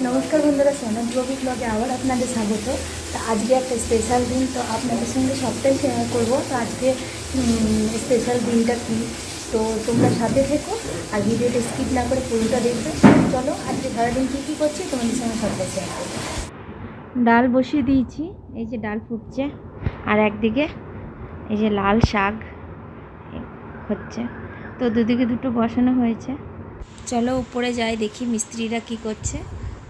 নমস্কার বন্ধুরা, সনদ রবি ব্লগে আবার আপনাদের স্বাগত। তো আজকে একটা স্পেশাল দিন, তো আপনাদের সঙ্গে সবটাই শেয়ার করবো। তো আজকে স্পেশাল দিনটা কী, তো তোমরা সাথে থেকো আর ভিডিওটা স্কিপ না করে পুরোটা দেখবে। চলো আজকে সারাদিন কী কী করছি তোমাদের সঙ্গে সবটাই শেয়ার করবো। ডাল বসিয়ে দিয়েছি, এই যে ডাল ফুটছে, আর একদিকে এই যে লাল শাক হচ্ছে। তো দুদিকে দুটো বসানো হয়েছে। চলো উপরে যাই, দেখি মিস্ত্রিরা কি করছে।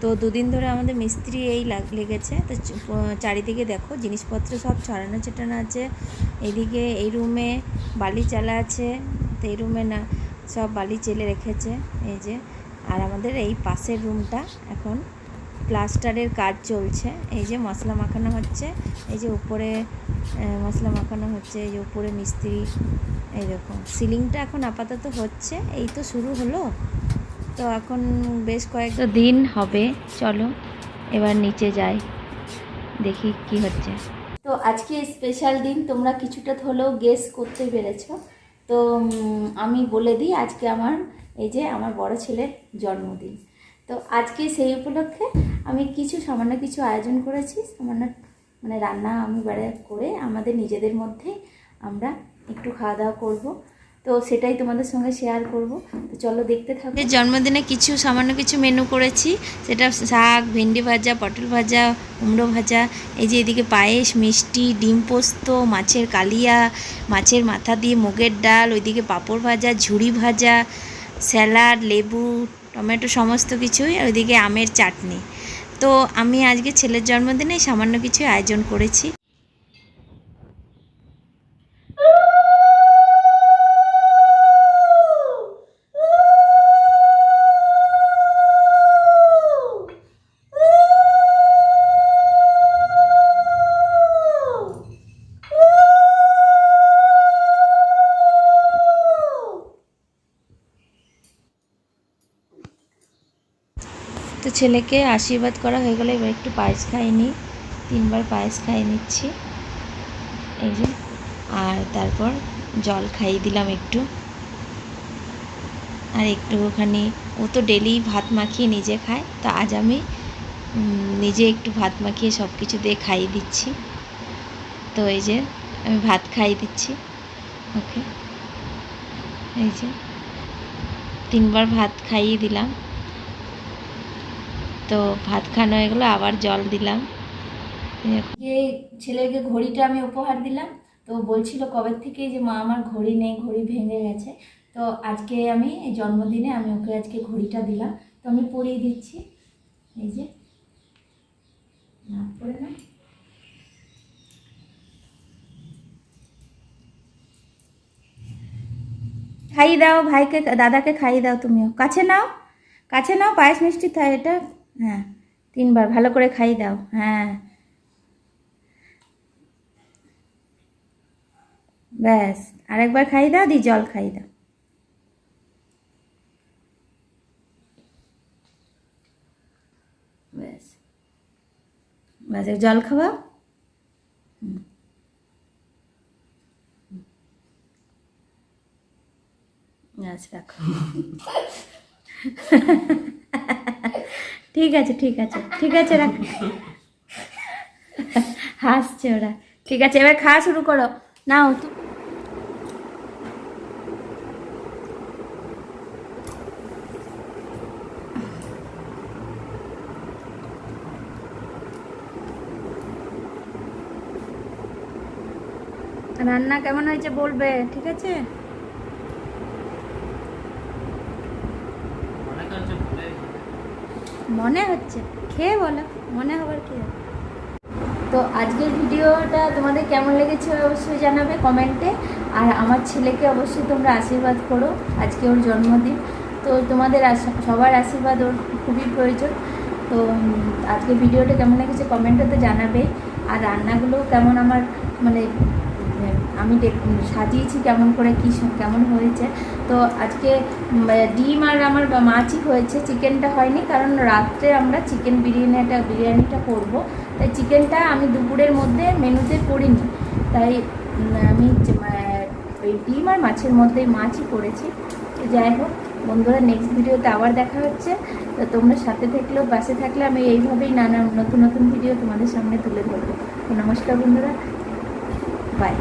তো দুদিন ধরে আমাদের মিস্ত্রি এই লেগেছে। তো চারিদিকে দেখো জিনিসপত্র সব ছড়ানো ছিটানো আছে। এদিকে এই রুমে বালি চালা আছে, তো এই রুমে না সব বালি চেলে রেখেছে এই যে। আর আমাদের এই পাশের রুমটা এখন প্লাস্টারের কাজ চলছে। এই যে মশলা মাখানো হচ্ছে, এই যে উপরে মশলা মাখানো হচ্ছে, এই যে উপরে মিস্ত্রি। এই দেখো সিলিংটা এখন আপাতত হচ্ছে, এই তো শুরু হলো। তো এখন বেশ কয়েকটা দিন হবে। চলো এবার নিচে যাই, দেখি কি হচ্ছে। তো আজকে স্পেশাল দিন, তোমরা কিছুটা হলেও গেস করতে পেরেছো। তো আমি বলে দিই, আজকে আমার এই যে আমার বড় ছেলের জন্মদিন। তো আজকে সেই উপলক্ষে আমি সামান্য কিছু আয়োজন করেছি। সামান্য মানে রান্না আমি বাড়ি করে আমাদের নিজেদের মধ্যে আমরা একটু খাওয়া দাওয়া করবো। তো সেটাই তোমাদের সঙ্গে শেয়ার করব। তো চলো দেখতে থাকো। জন্মদিনে সামান্য কিছু মেনু করেছি, সেটা শাক, ভেন্ডি ভাজা, পটল ভাজা, কুমড়ো ভাজা, এই যে এদিকে পায়েস, মিষ্টি, ডিম পোস্ত, মাছের কালিয়া, মাছের মাথা দিয়ে মুগের ডাল, ওইদিকে পাঁপড় ভাজা, ঝুড়ি ভাজা, স্যালাড, লেবু, টমেটো, সমস্ত কিছুই, আর ওইদিকে আমের চাটনি। তো আমি আজকে ছেলের জন্মদিনে সামান্য কিছু আয়োজন করেছি। তো ছেলেকে আশীর্বাদ করা হয়ে গেলে এবার একটু পায়েস খাইয়ে নিই। 3বার পায়েস খাইয়ে নিচ্ছি এই যে। আর তারপর জল খাইয়ে দিলাম একটু। আর একটুখানি ও তো ডেলি ভাত মাখিয়ে নিজে খায়, তো আজ আমি নিজে একটু ভাত মাখিয়ে সব কিছু দিয়ে খাইয়ে দিচ্ছি। তো এই যে আমি ভাত খাইয়ে দিচ্ছি ওকে। এই যে 3বার ভাত খাইয়ে দিলাম। তো ভাত খাওয়ানো হয়ে গেলো, আবার জল দিলাম। ছেলেকে ঘড়িটা আমি উপহার দিলাম। তো বলছিল কবে থেকে যে মা আমার ঘড়ি নেই, ঘড়ি ভেঙে গেছে। তো আজকে আমি এই জন্মদিনে আমি ওকে আজকে ঘড়িটা দিলাম। তো আমি পরিয়ে দিচ্ছি, এই যে না পরে না। খাইয়ে দাও ভাইকে, দাদাকে খাইয়ে দাও, তুমিও কাছে নাও, কাছে নাও, পায়েস মিষ্টি এটা। হ্যাঁ 3বার ভালো করে খাইয়ে দাও। হ্যাঁ ব্যাস, আরেকবার খাইয়ে দাও, জল খাইয়ে দাও। ব্যাস ব্যাস, জল খাওয়াও। আচ্ছা রাখো। ঠিক আছে ঠিক আছে ঠিক আছে, রাখ। হাসছে ওরা। ঠিক আছে এবার খাওয়া শুরু করো, নাও তো। রান্না কেমন হয়েছে বলবে, ঠিক আছে? মনে হচ্ছে, খেয়ে বলো, মনে হবার কি। তো আজকের ভিডিওটা তোমাদের কেমন লেগেছে অবশ্যই জানাবে কমেন্টে। আর আমার ছেলেকে অবশ্যই তোমরা আশীর্বাদ করো, আজকে ওর জন্মদিন। তো তোমাদের সবার আশীর্বাদ ওর খুবই প্রয়োজন। তো আজকের ভিডিওটা কেমন লেগেছে কমেন্টে তো জানাবে। আর রান্নাগুলো কেমন আমার মানে আমি সাজিয়েছি কেমন করে, কী কেমন হয়েছে। তো আজকে ডিম আর আমার মাছই হয়েছে, চিকেনটা হয়নি, কারণ রাত্রে আমরা চিকেন বিরিয়ানিটা করব। তাই চিকেনটা আমি দুপুরের মধ্যে মেনুতে করিনি, তাই আমি ওই ডিম আর মাছের মধ্যে মাছই করেছি। যাই হোক, বন্ধুরা নেক্সট ভিডিওতে আবার দেখা হচ্ছে। তো তোমরা সাথে থাকলেও পাশে থাকলে আমি এইভাবেই নানা নতুন নতুন ভিডিও তোমাদের সামনে তুলে ধরবো। তো নমস্কার বন্ধুরা, বাই।